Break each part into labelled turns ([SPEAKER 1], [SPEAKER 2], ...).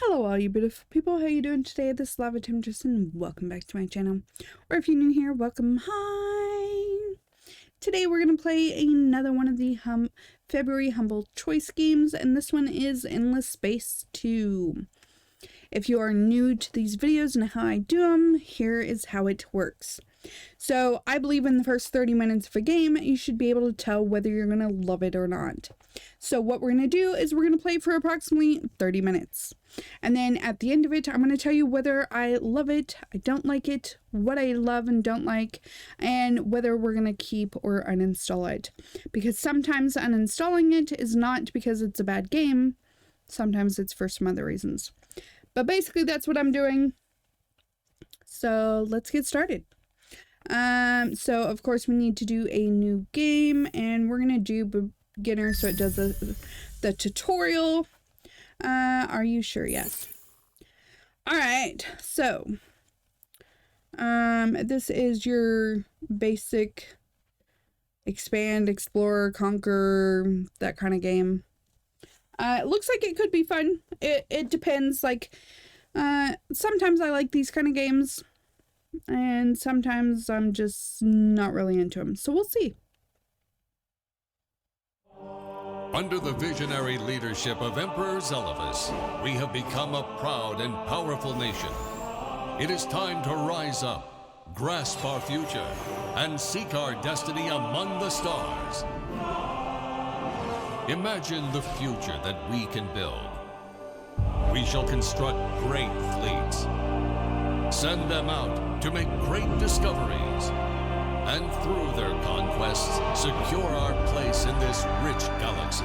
[SPEAKER 1] Hello all you beautiful people, how you doing today? This is Lava Temptress and welcome back to my channel. Or if you're new here, welcome, hi! Today we're going to play another one of the February Humble Choice games, and this one is Endless Space 2. If you are new to these videos and how I do them, here is how it works. So I believe in the first 30 minutes of a game, you should be able to tell whether you're going to love it or not. So what we're going to do is we're going to play for approximately 30 minutes. And then at the end of it, I'm going to tell you whether I love it, I don't like it, what I love and don't like, and whether we're going to keep or uninstall it. Because sometimes uninstalling it is not because it's a bad game, sometimes it's for some other reasons. But basically that's what I'm doing. So let's get started. So of course we need to do a new game, and we're going to do beginner so it does the tutorial. Are you sure? Yes. Alright, so this is your basic expand, explore, conquer, that kind of game. It looks like it could be fun. It depends. Like, sometimes I like these kind of games, and sometimes I'm just not really into them. So we'll see.
[SPEAKER 2] Under the visionary leadership of Emperor Zelivus, we have become a proud and powerful nation. It is time to rise up, grasp our future, and seek our destiny among the stars. Imagine the future that we can build. We shall construct great fleets, send them out to make great discoveries, and through their conquests, secure our place in this rich galaxy.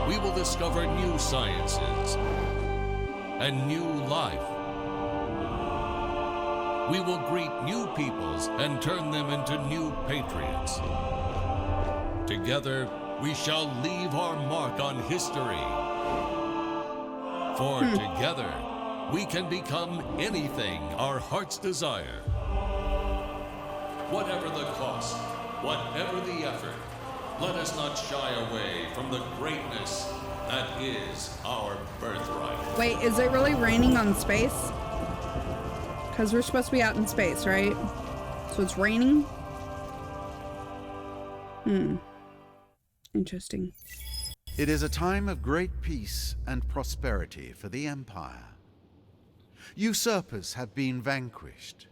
[SPEAKER 2] We will discover new sciences and new life. We will greet new peoples and turn them into new patriots. Together, we shall leave our mark on history. For together, we can become anything our hearts desire. Whatever the cost, whatever the effort, let us not shy away from the greatness that is our birthright.
[SPEAKER 1] Wait, is it really raining on space? Because we're supposed to be out in space, right? So it's raining? Interesting.
[SPEAKER 3] It is a time of great peace and prosperity for the Empire. Usurpers have been vanquished,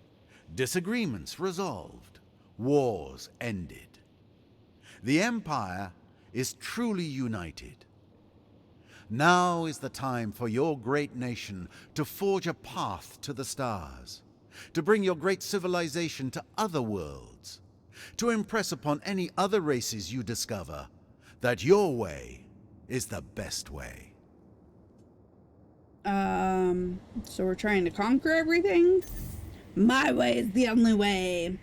[SPEAKER 3] disagreements resolved, wars ended. The Empire is truly united. Now is the time for your great nation to forge a path to the stars, to bring your great civilization to other worlds, to impress upon any other races you discover that your way is the best way.
[SPEAKER 1] So we're trying to conquer everything? My way is the only way.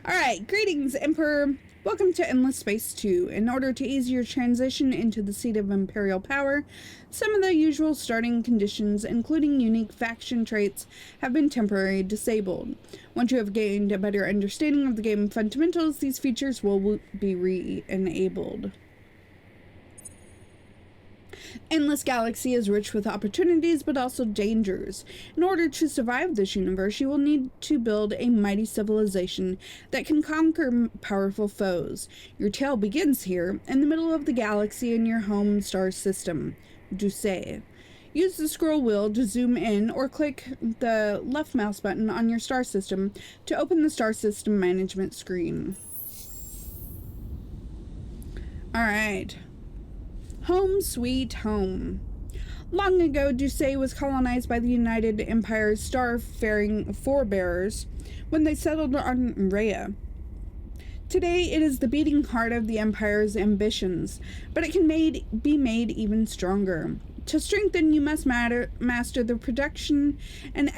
[SPEAKER 1] Alright, greetings, Emperor. Welcome to Endless Space 2. In order to ease your transition into the seat of Imperial power, some of the usual starting conditions, including unique faction traits, have been temporarily disabled. Once you have gained a better understanding of the game fundamentals, these features will be re-enabled. Endless Galaxy is rich with opportunities, but also dangers. In order to survive this universe, you will need to build a mighty civilization that can conquer powerful foes. Your tale begins here, in the middle of the galaxy in your home star system, Duce. Use the scroll wheel to zoom in, or click the left mouse button on your star system to open the star system management screen. Alright. Home sweet home. Long ago, Duce was colonized by the United Empire's star-faring forebearers when they settled on Rhea. Today, it is the beating heart of the Empire's ambitions, but it can be made even stronger. To strengthen, you must master the production and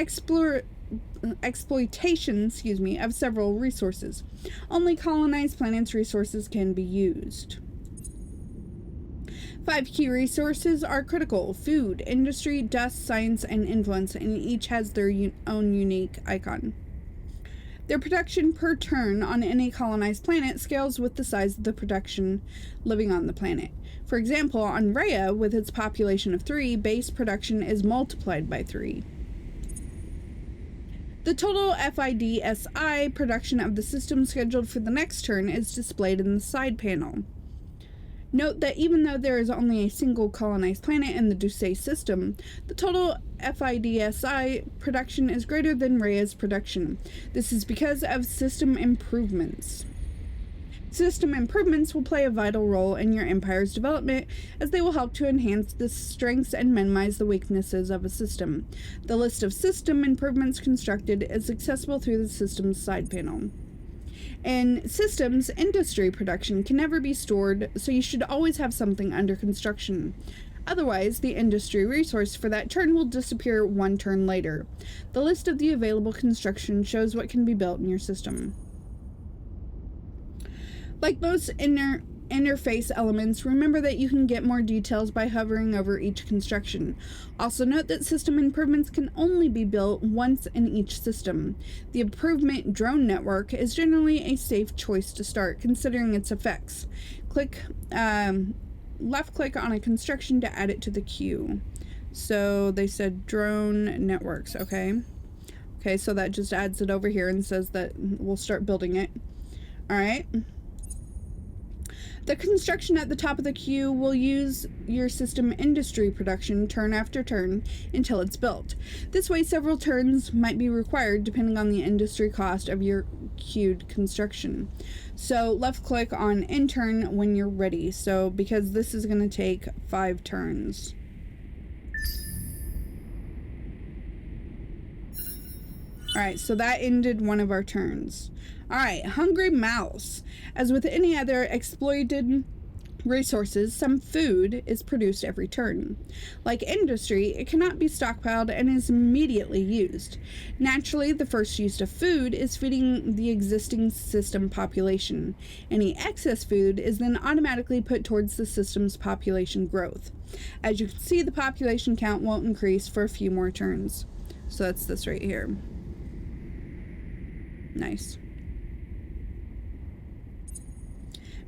[SPEAKER 1] exploitation of several resources. Only colonized planets' resources can be used. 5 key resources are critical: food, industry, dust, science, and influence, and each has their own unique icon. Their production per turn on any colonized planet scales with the size of the production living on the planet. For example, on Rhea, with its population of 3, base production is multiplied by 3. The total FIDSI production of the system scheduled for the next turn is displayed in the side panel. Note that even though there is only a single colonized planet in the Douce system, the total FIDSI production is greater than Rhea's production. This is because of system improvements. System improvements will play a vital role in your empire's development, as they will help to enhance the strengths and minimize the weaknesses of a system. The list of system improvements constructed is accessible through the system's side panel. In systems, industry production can never be stored, so you should always have something under construction. Otherwise, the industry resource for that turn will disappear one turn later. The list of the available construction shows what can be built in your system. Like most interface elements, remember that you can get more details by hovering over each construction. Also note that system improvements can only be built once in each system. The improvement drone network is generally a safe choice to start, considering its effects. Left click on a construction to add it to the queue. So they said drone networks. Okay, so that just adds it over here and says that we'll start building it. All right. The construction at the top of the queue will use your system industry production turn after turn until it's built. This way, several turns might be required depending on the industry cost of your queued construction. So left click on intern when you're ready. So because this is going to take 5 turns. Alright, so that ended one of our turns. Alright, Hungry Mouse. As with any other exploited resources, some food is produced every turn. Like industry, it cannot be stockpiled and is immediately used. Naturally, the first use of food is feeding the existing system population. Any excess food is then automatically put towards the system's population growth. As you can see, the population count won't increase for a few more turns. So that's this right here. Nice.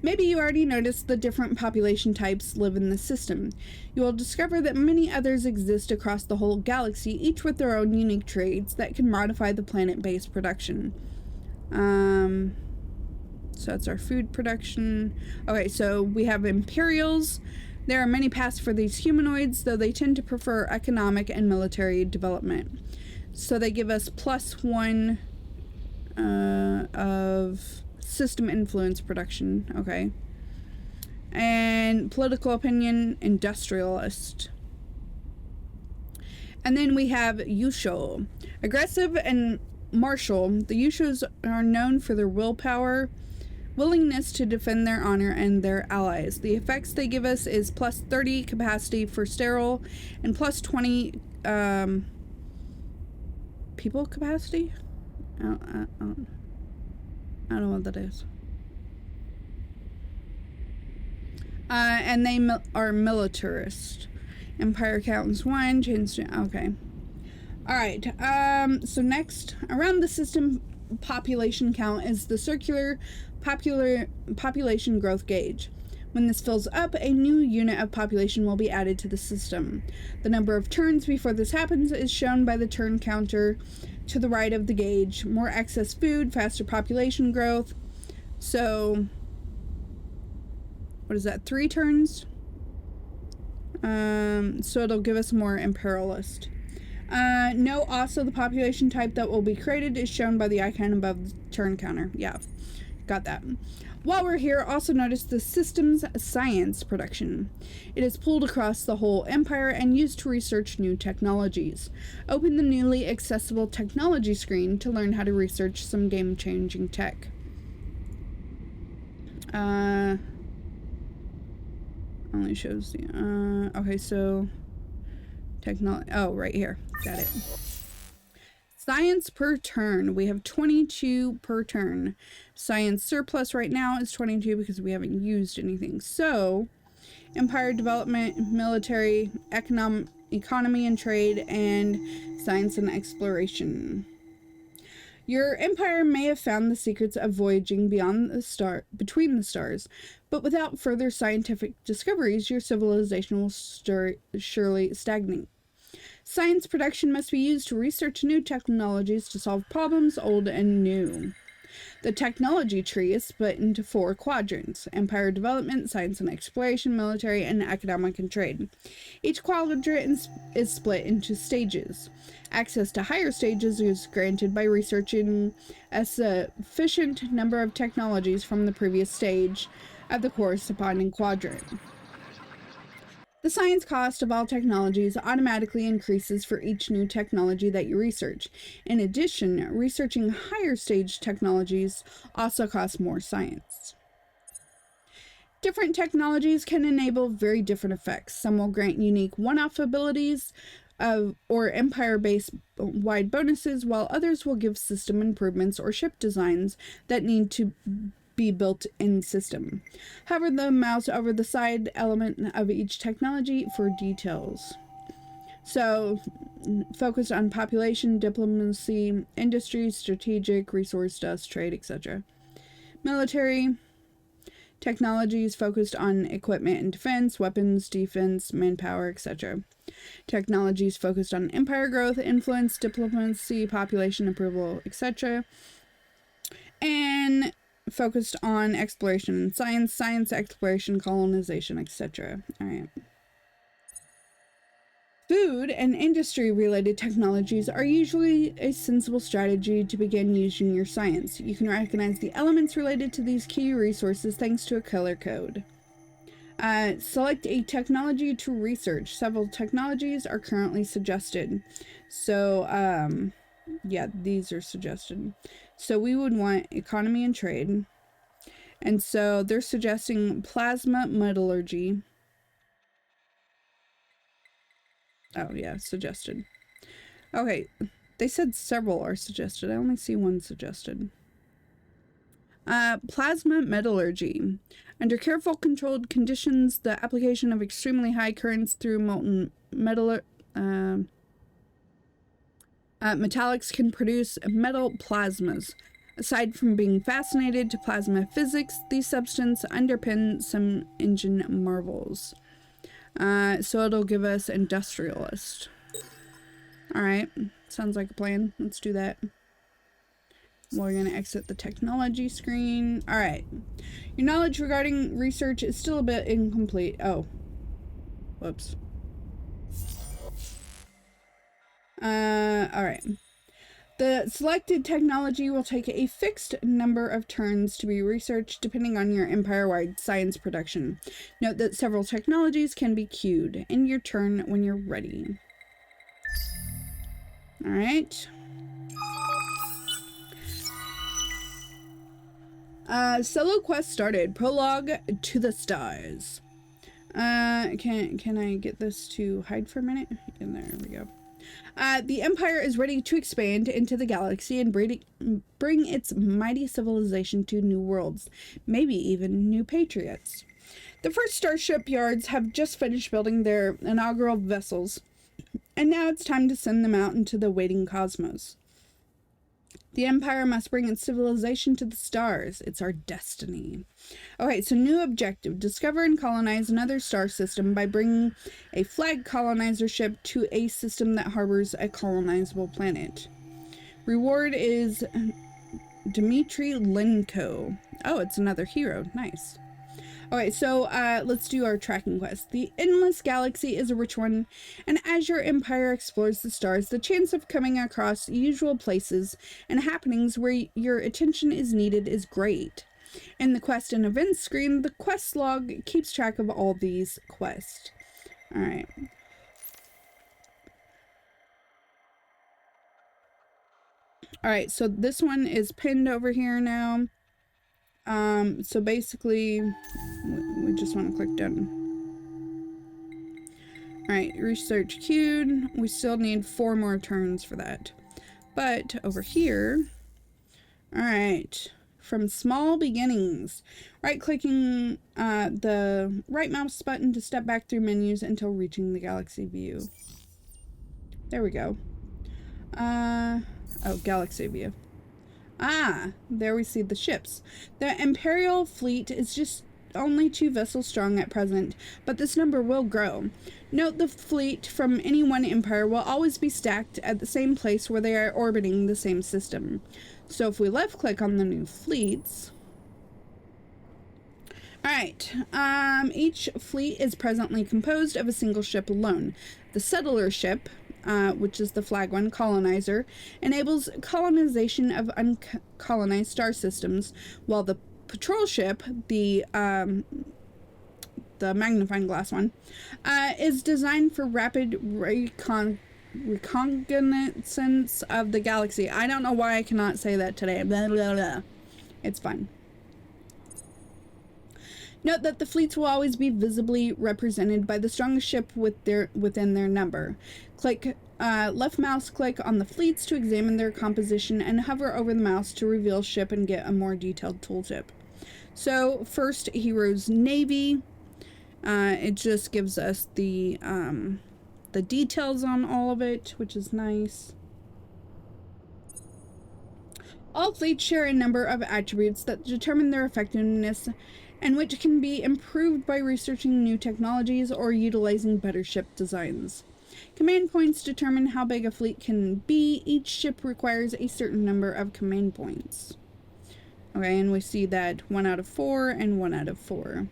[SPEAKER 1] Maybe you already noticed the different population types live in the system. You will discover that many others exist across the whole galaxy, each with their own unique traits that can modify the planet-based production. So that's our food production. Okay, so we have Imperials. There are many paths for these humanoids, though they tend to prefer economic and military development. So they give us +1 of system influence production. Okay. And political opinion, industrialist. And then we have Yusho. Aggressive and martial, the Yushos are known for their willpower, willingness to defend their honor and their allies. The effects they give us is +30 capacity for sterile and +20 people capacity? I don't know what that is. And they are militarist. Empire counts 1, change to, okay. Alright, so next, around the system population count is the circular population growth gauge. When this fills up, a new unit of population will be added to the system. The number of turns before this happens is shown by the turn counter to the right of the gauge. More excess food, faster population growth. So, what is that, 3 turns? So it'll give us more Imperialist. No, also the population type that will be created is shown by the icon above the turn counter. Yeah, got that. While we're here, also notice the system's science production. It is pulled across the whole empire and used to research new technologies. Open the newly accessible technology screen to learn how to research some game-changing tech. Only shows the, okay, so technology, oh, right here, got it. Science per turn, we have 22 per turn. Science surplus right now is 22 because we haven't used anything. So, empire development, military, economy and trade, and science and exploration. Your empire may have found the secrets of voyaging between the stars, but without further scientific discoveries, your civilization will surely stagnate. Science production must be used to research new technologies to solve problems old and new. The technology tree is split into 4 quadrants: empire development, science and exploration, military, and economic and trade. Each quadrant is split into stages. Access to higher stages is granted by researching a sufficient number of technologies from the previous stage of the corresponding quadrant. The science cost of all technologies automatically increases for each new technology that you research. In addition, researching higher stage technologies also costs more science. Different technologies can enable very different effects. Some will grant unique one-off abilities or empire-based wide bonuses, while others will give system improvements or ship designs that need to be built in system. Hover the mouse over the side element of each technology for details. So, focused on population, diplomacy, industry, strategic, resource, dust, trade, etc. Military technologies focused on equipment and defense, weapons, defense, manpower, etc. Technologies focused on empire growth, influence, diplomacy, population approval, etc. And focused on exploration and science, exploration, colonization, etc. All right. Food and industry related technologies are usually a sensible strategy to begin using your science. You can recognize the elements related to these key resources thanks to a color code. Select a technology to research. Several technologies are currently suggested. So, yeah, these are suggested. So we would want economy and trade. And so they're suggesting plasma metallurgy. Oh, yeah, suggested. Okay, they said several are suggested. I only see one suggested. Plasma metallurgy. Under careful controlled conditions, the application of extremely high currents through molten metallics can produce metal plasmas. Aside from being fascinated to plasma physics, these substances underpin some engine marvels. So it'll give us industrialist. Alright, sounds like a plan. Let's do that. We're going to exit the technology screen. Alright. Your knowledge regarding research is still a bit incomplete. Oh. Whoops. Alright. The selected technology will take a fixed number of turns to be researched depending on your empire-wide science production. Note that several technologies can be queued. End your turn when you're ready. Alright. Solo quest started. Prologue to the stars. Can I get this to hide for a minute? And there we go. The Empire is ready to expand into the galaxy and bring its mighty civilization to new worlds, maybe even new patriots. The first starship yards have just finished building their inaugural vessels, and now it's time to send them out into the waiting cosmos. The Empire must bring its civilization to the stars. It's our destiny. Okay, so new objective. Discover and colonize another star system by bringing a flag colonizer ship to a system that harbors a colonizable planet. Reward is Dmitry Lenko. Oh, it's another hero. Nice. Okay, so let's do our tracking quest. The endless galaxy is a rich one, and as your empire explores the stars, the chance of coming across usual places and happenings where your attention is needed is great. In the quest and events screen, the quest log keeps track of all these quests. Alright. Alright, so this one is pinned over here now. So basically, we just want to click done. Alright, research queued. We still need 4 more turns for that. But over here, alright, from small beginnings, right-clicking the right mouse button to step back through menus until reaching the galaxy view. There we go. Oh, galaxy view. Ah, there we see the ships. The Imperial fleet is just only 2 vessels strong at present, but this number will grow. Note the fleet from any one empire will always be stacked at the same place where they are orbiting the same system. So if we left click on the new fleets. Alright, each fleet is presently composed of a single ship alone. The settler ship, which is the flag one, colonizer, enables colonization of uncolonized star systems, while the patrol ship, the magnifying glass one, is designed for rapid reconnaissance of the galaxy. I don't know why I cannot say that today. Blah, blah, blah. It's fine. Note that the fleets will always be visibly represented by the strongest ship within their number. Click left mouse click on the fleets to examine their composition and hover over the mouse to reveal ship and get a more detailed tooltip. So first, Heroes Navy. It just gives us the details on all of it, which is nice. All fleets share a number of attributes that determine their effectiveness and which can be improved by researching new technologies or utilizing better ship designs. Command points determine how big a fleet can be. Each ship requires a certain number of command points. Okay, and we see that 1 out of 4 and 1 out of 4.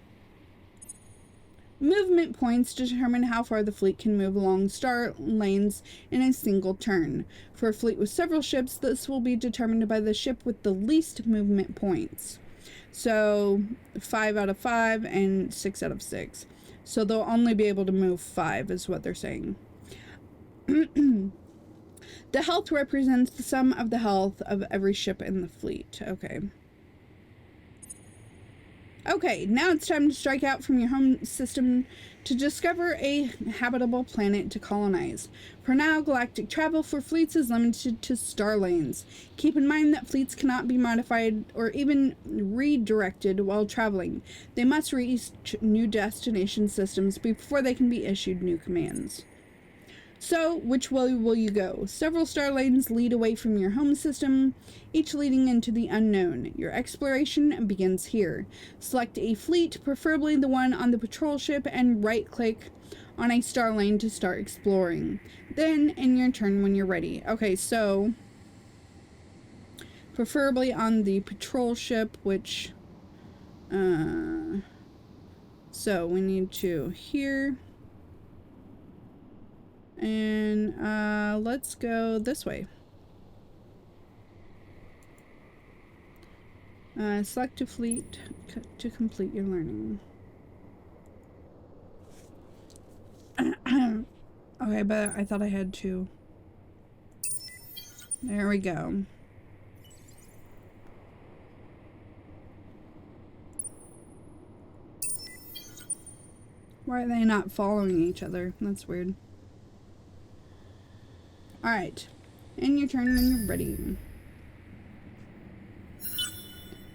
[SPEAKER 1] Movement points determine how far the fleet can move along star lanes in a single turn. For a fleet with several ships, this will be determined by the ship with the least movement points. So 5 out of 5 and 6 out of 6. So they'll only be able to move 5 is what they're saying. The health represents the sum of the health of every ship in the fleet. Okay. Okay, now it's time to strike out from your home system to discover a habitable planet to colonize. For now, galactic travel for fleets is limited to star lanes. Keep in mind that fleets cannot be modified or even redirected while traveling. They must reach new destination systems before they can be issued new commands. So, which way will you go? Several star lanes lead away from your home system, each leading into the unknown. Your exploration begins here. Select a fleet, preferably the one on the patrol ship, and right-click on a star lane to start exploring. Then, in your turn when you're ready. Okay, so preferably on the patrol ship, which so we need to here. And let's go this way. Select a fleet to complete your learning. Okay, but I thought I had to. There we go. Why are they not following each other? That's weird. Alright, in your turn when you're ready.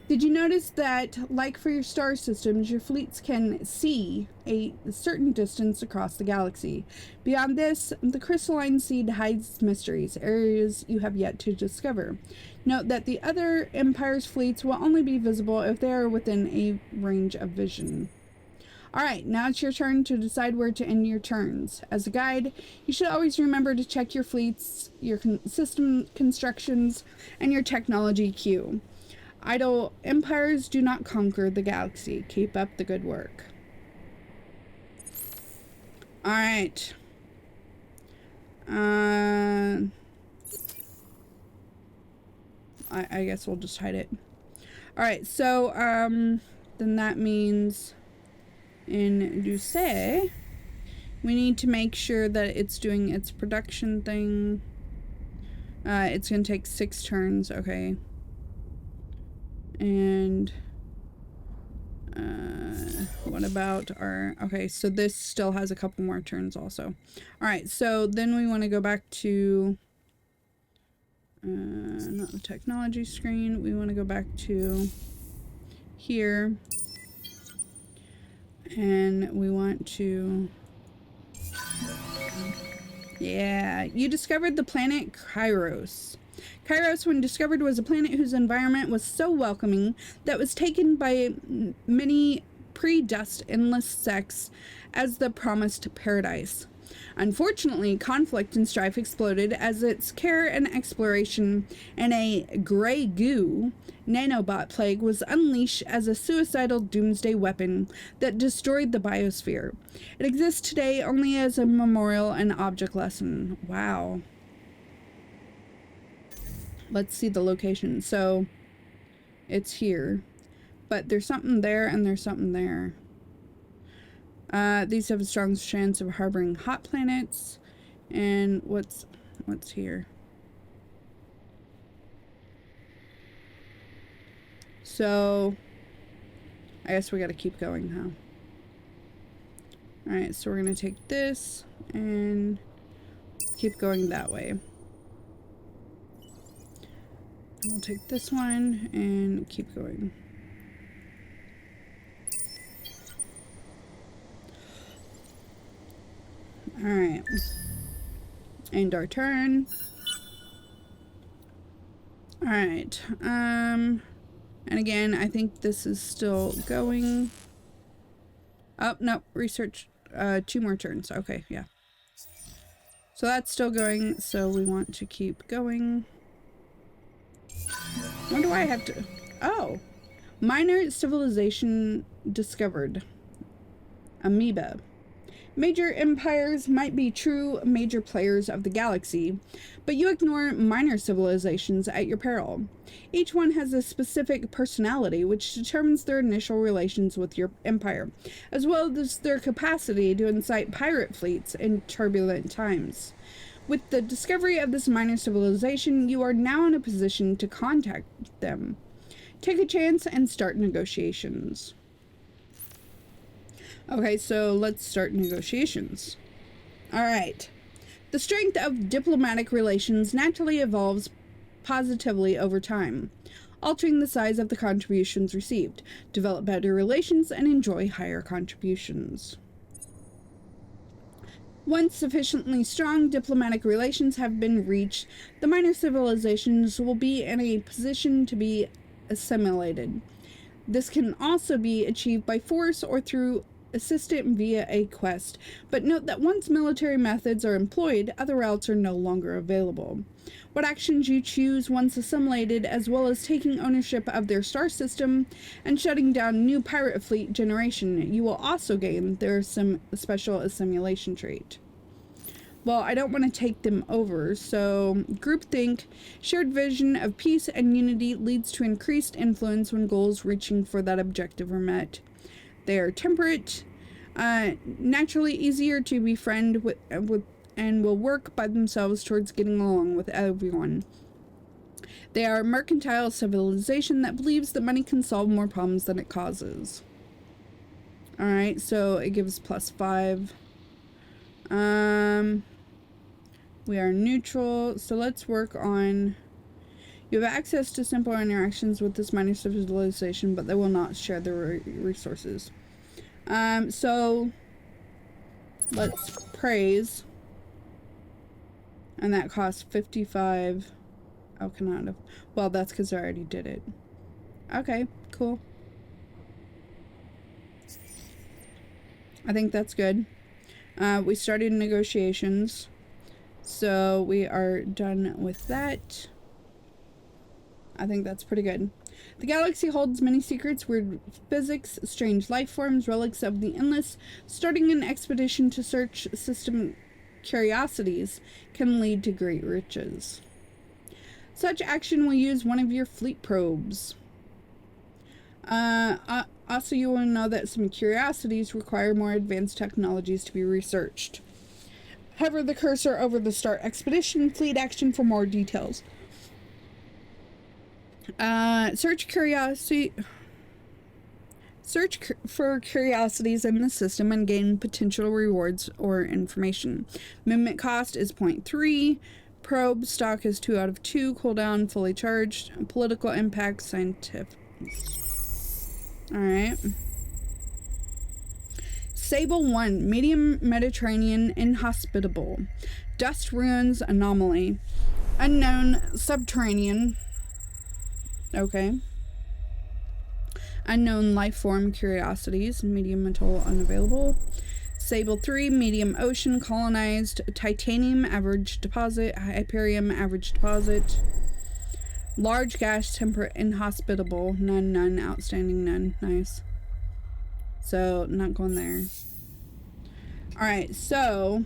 [SPEAKER 1] Did you notice that, like for your star systems, your fleets can see a certain distance across the galaxy? Beyond this, the crystalline seed hides mysteries, areas you have yet to discover. Note that the other Empire's fleets will only be visible if they are within a range of vision. Alright, now it's your turn to decide where to end your turns. As a guide, you should always remember to check your fleets, your system constructions, and your technology queue. Idle empires do not conquer the galaxy. Keep up the good work. Alright. I guess we'll just hide it. Alright, so, then that means in Duce, we need to make sure that it's doing its production thing. It's gonna take 6 turns, okay. And what about our, okay, so this still has a couple more turns also. Alright, so then we want to go back to not the technology screen, we want to go back to here. And we want to, yeah, you discovered the planet Kairos. Kairos, when discovered, was a planet whose environment was so welcoming that was taken by many pre-dust endless sects as the promised paradise. Unfortunately, conflict and strife exploded as its care and exploration in a gray goo nanobot plague was unleashed as a suicidal doomsday weapon that destroyed the biosphere. It exists today only as a memorial and object lesson. Wow. Let's see the location. So, it's here. But there's something there and there's something there. These have a strong chance of harboring hot planets. And what's here? So, I guess we gotta keep going, huh? Alright, so we're gonna take this and keep going that way. We'll take this one and keep going. Alright. End our turn. Alright. And again, I think this is still going. Oh, no. Research. 2 more turns. Okay, yeah. So that's still going, so we want to keep going. What do I have to... Oh! Minor civilization discovered. Amoeba. Major empires might be true major players of the galaxy, but you ignore minor civilizations at your peril. Each one has a specific personality which determines their initial relations with your empire, as well as their capacity to incite pirate fleets in turbulent times. With the discovery of this minor civilization, you are now in a position to contact them. Take a chance and start negotiations. Okay, so let's start negotiations. Alright. The strength of diplomatic relations naturally evolves positively over time, altering the size of the contributions received. Develop better relations and enjoy higher contributions. Once sufficiently strong diplomatic relations have been reached, the minor civilizations will be in a position to be assimilated. This can also be achieved by force or through assistant via a quest, but note that once military methods are employed, other routes are no longer available. What actions you choose once assimilated, as well as taking ownership of their star system and shutting down new pirate fleet generation, you will also gain their special assimilation trait. Well, I don't want to take them over, so groupthink, shared vision of peace and unity leads to increased influence when goals reaching for that objective are met. They are temperate, naturally easier to befriend with and will work by themselves towards getting along with everyone. They are a mercantile civilization that believes that money can solve more problems than it causes. Alright, so it gives +5. We are neutral, so let's work on... You have access to simple interactions with this minor civilization, but they will not share their resources. So let's praise. And that costs 55. Oh, cannot have. Well, that's because I already did it. Okay, cool. I think that's good. We started negotiations. So we are done with that. I think that's pretty good. The galaxy holds many secrets, weird physics, strange life forms, relics of the endless. Starting an expedition to search system curiosities can lead to great riches. Such action will use one of your fleet probes. Also, you will know that some curiosities require more advanced technologies to be researched. Hover the cursor over the Start Expedition Fleet action for more details. Search for curiosities in the system and gain potential rewards or information. Movement cost is 0.3. Probe stock is 2 out of 2. Cooldown fully charged. Political impact scientific. Alright. Sable 1. Medium Mediterranean inhospitable. Dust ruins anomaly. Unknown subterranean. Okay. Unknown life form curiosities. Medium atoll unavailable. Sable 3, medium ocean colonized. Titanium average deposit. Hyperium average deposit. Large gas temperate inhospitable. None. Outstanding none. Nice. So not going there. Alright, so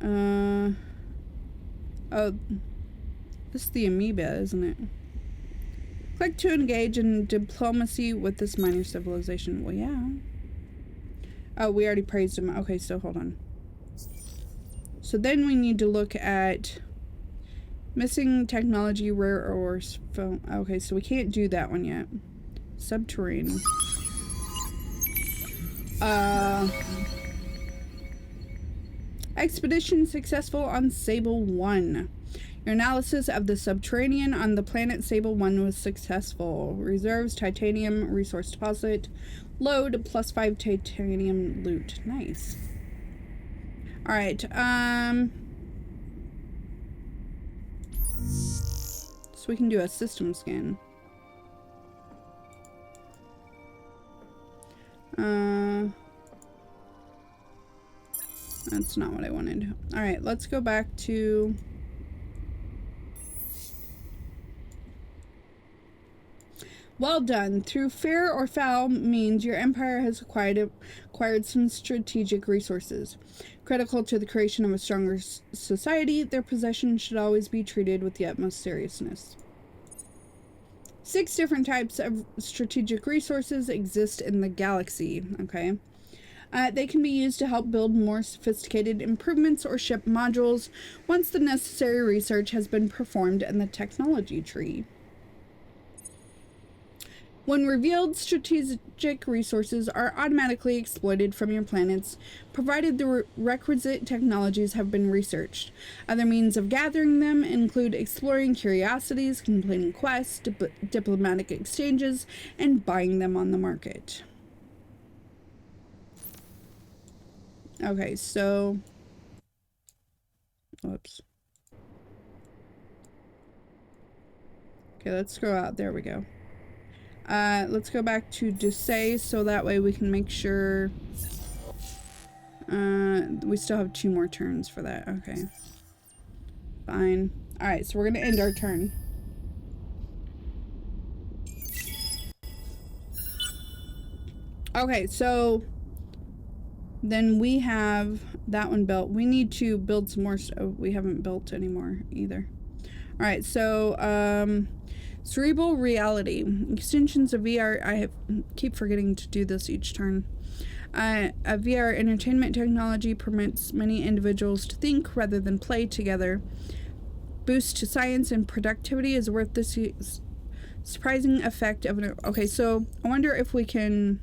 [SPEAKER 1] oh, this is the amoeba, isn't it? Click to engage in diplomacy with this minor civilization. Well, yeah. Oh, we already praised him. Okay, so hold on. So then we need to look at missing technology, rare earths. Okay, so we can't do that one yet. Subterranean. Expedition successful on Sable 1. Your analysis of the subterranean on the planet Sable 1 was successful. Reserves, titanium, resource deposit. Load, +5 titanium loot. Nice. Alright, so we can do a system scan. That's not what I wanted. Alright, let's go back to... Well done. Through fair or foul means, your empire has acquired some strategic resources. Critical to the creation of a stronger society, their possession should always be treated with the utmost seriousness. 6 different types of strategic resources exist in the galaxy. Okay. They can be used to help build more sophisticated improvements or ship modules once the necessary research has been performed in the technology tree. When revealed, strategic resources are automatically exploited from your planets, provided the requisite technologies have been researched. Other means of gathering them include exploring curiosities, completing quests, diplomatic exchanges, and buying them on the market. Okay, so... Whoops. Okay, let's go out. There we go. Let's go back to Dusay so that way we can make sure... we still have 2 more turns for that. Okay. Fine. Alright, so we're gonna end our turn. Okay, so... Then we have that one built. We need to build some more. We haven't built anymore either. All right, so cerebral reality extensions of VR. I keep forgetting to do this each turn. A VR entertainment technology permits many individuals to think rather than play together. Boost to science and productivity is worth the surprising effect of an. Okay, so I wonder if we can.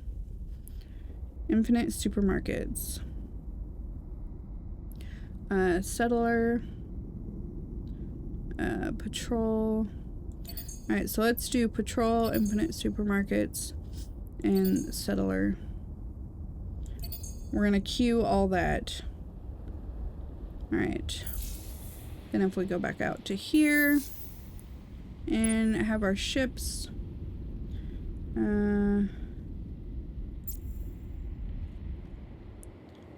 [SPEAKER 1] Infinite supermarkets. Settler. Patrol. Alright, so let's do patrol, infinite supermarkets, and settler. We're gonna queue all that. Alright. Then if we go back out to here and have our ships.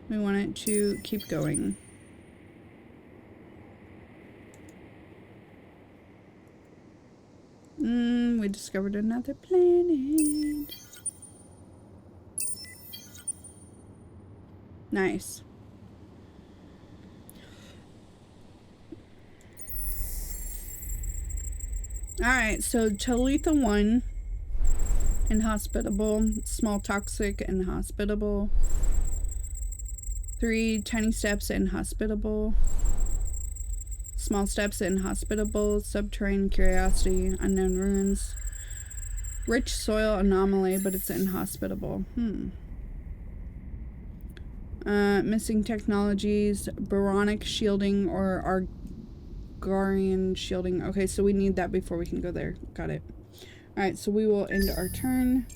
[SPEAKER 1] We want it to keep going. We discovered another planet. Nice. Alright, so Talitha 1, inhospitable, small toxic, inhospitable. 3 tiny steps, inhospitable. Small steps, inhospitable. Subterranean curiosity, unknown ruins. Rich soil anomaly, but it's inhospitable. Missing technologies, baronic shielding or Argarian shielding. Okay, so we need that before we can go there. Got it. Alright, so we will end our turn.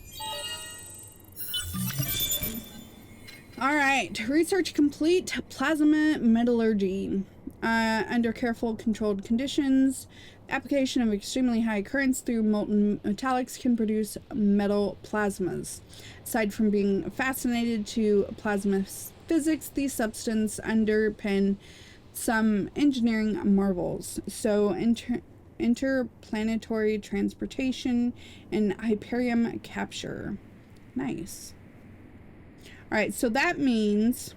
[SPEAKER 1] Alright, research complete. Plasma metallurgy. Under careful controlled conditions, application of extremely high currents through molten metallics can produce metal plasmas. Aside from being fascinated to plasma physics, these substances underpin some engineering marvels. So interplanetary transportation and Hyperium capture. Nice. Alright, so that means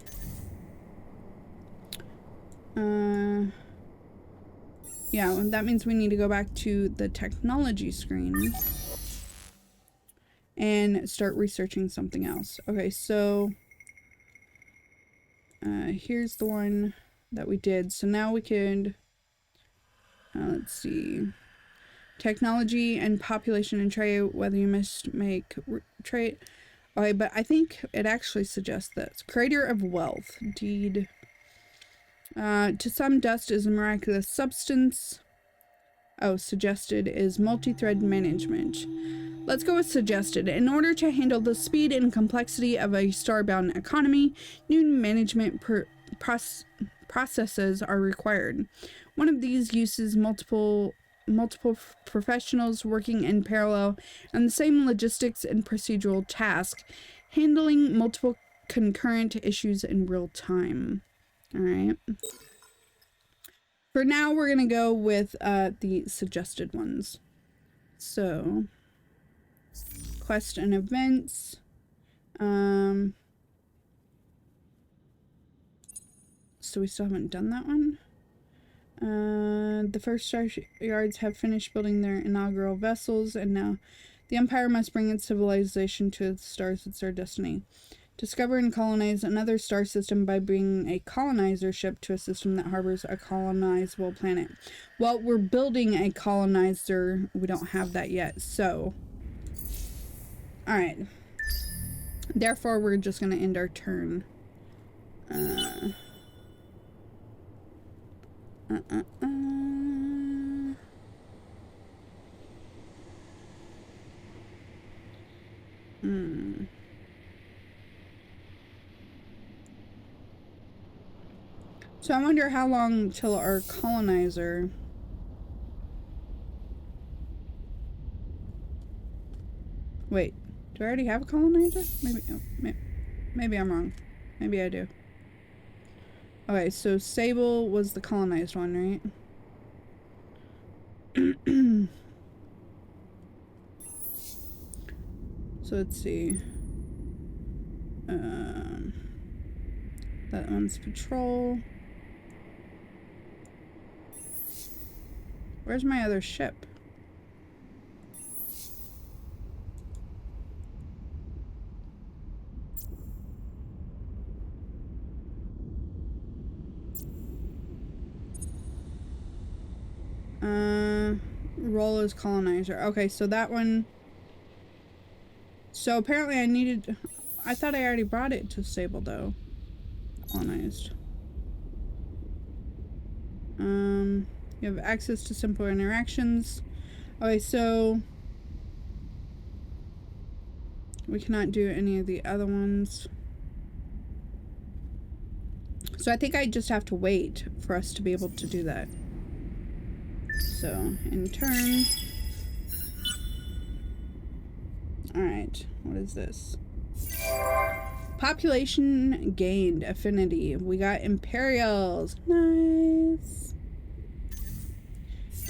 [SPEAKER 1] yeah, that means we need to go back to the technology screen and start researching something else. Okay, so here's the one that we did. So now we could, let's see, technology and population and trade, whether you must make trade. Okay, but I think it actually suggests this. Creator of wealth, deed. To some, dust is a miraculous substance. Oh, suggested is multi-thread management. Let's go with suggested. In order to handle the speed and complexity of a starbound economy, new management processes are required. One of these uses multiple professionals working in parallel on the same logistics and procedural task, handling multiple concurrent issues in real time. All right. For now, we're going to go with the suggested ones. So, quest and events. So we still haven't done that one. The first star yards have finished building their inaugural vessels, and now the Empire must bring its civilization to its stars. It's their destiny. Discover and colonize another star system by bringing a colonizer ship to a system that harbors a colonizable planet. Well, we're building a colonizer. We don't have that yet, so. Alright. Therefore, we're just going to end our turn. So I wonder how long till our colonizer. Wait, do I already have a colonizer? Maybe I'm wrong. Maybe I do. Okay, so Sable was the colonized one, right? So let's see. That one's patrol. Where's my other ship? Role as colonizer. Okay, so that one. So apparently I needed. I thought I already brought it to Sable though. Colonized. You have access to simpler interactions. Okay, so we cannot do any of the other ones. So I think I just have to wait for us to be able to do that. So, in turn. Alright, what is this? Population gained, affinity. We got Imperials. Nice.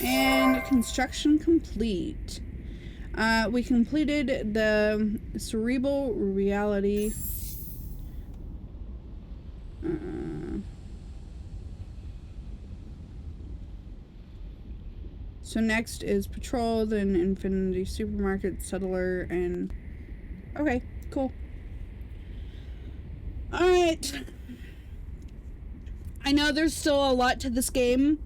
[SPEAKER 1] And construction complete. We completed the cerebral reality. So next is patrol, then Infinity Supermarket, Settler, and okay, cool. Alright. I know there's still a lot to this game.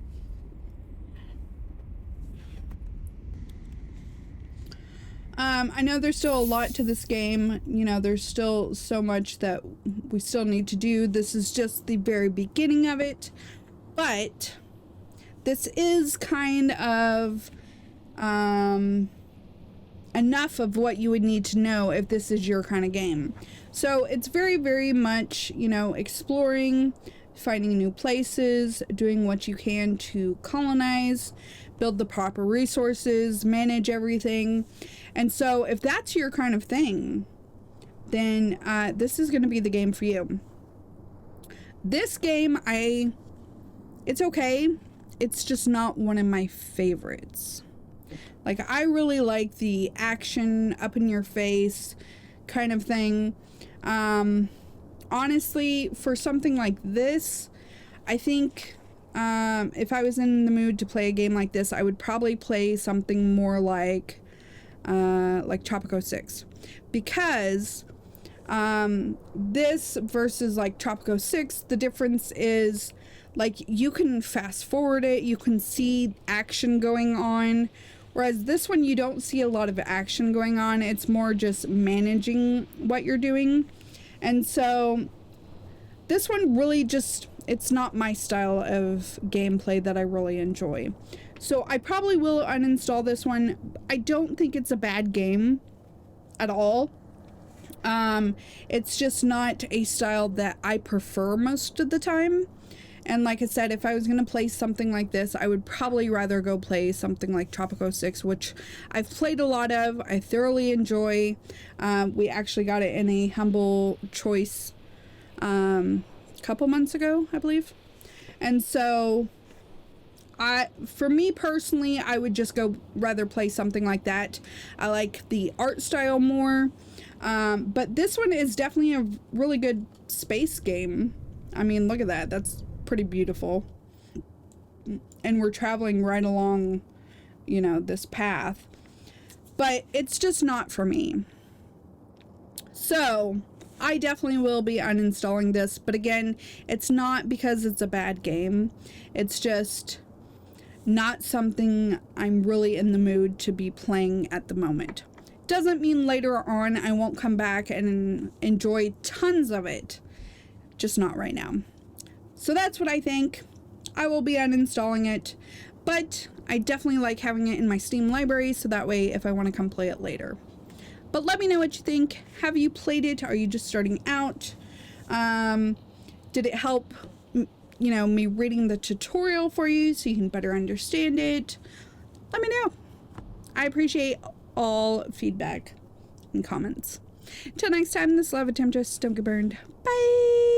[SPEAKER 1] I know there's still a lot to this game. You know, there's still so much that we still need to do. This is just the very beginning of it. But this is kind of enough of what you would need to know if this is your kind of game. So it's very, very much, you know, exploring, finding new places, doing what you can to colonize, build the proper resources, manage everything. And so if that's your kind of thing, then this is going to be the game for you. This game, it's okay. It's just not one of my favorites. Like, I really like the action, up in your face kind of thing. Honestly, for something like this, I think if I was in the mood to play a game like this, I would probably play something more like Tropico 6. Because this versus like Tropico 6, the difference is like you can fast forward it, you can see action going on, whereas this one you don't see a lot of action going on. It's more just managing what you're doing. And so this one really just, it's not my style of gameplay that I really enjoy. So I probably will uninstall this one. I don't think it's a bad game at all. It's just not a style that I prefer most of the time. And like I said, if I was going to play something like this, I would probably rather go play something like Tropico 6, which I've played a lot of. I thoroughly enjoy. We actually got it in a humble choice a couple months ago, I believe. And so for me personally, I would just go rather play something like that. I like the art style more. But this one is definitely a really good space game. I mean, look at that. That's pretty beautiful. And we're traveling right along, you know, this path. But it's just not for me. So I definitely will be uninstalling this. But again, it's not because it's a bad game. It's just not something I'm really in the mood to be playing at the moment. Doesn't mean later on I won't come back and enjoy tons of it. Just not right now. So that's what I think. I will be uninstalling it, but I definitely like having it in my Steam library, so that way if I want to come play it later. But let me know what you think. Have you played it? Are you just starting out? Did it help, you know, me reading the tutorial for you so you can better understand it? Let me know. I appreciate all feedback and comments. Until next time, this is Lava Temptress. Don't get burned. Bye!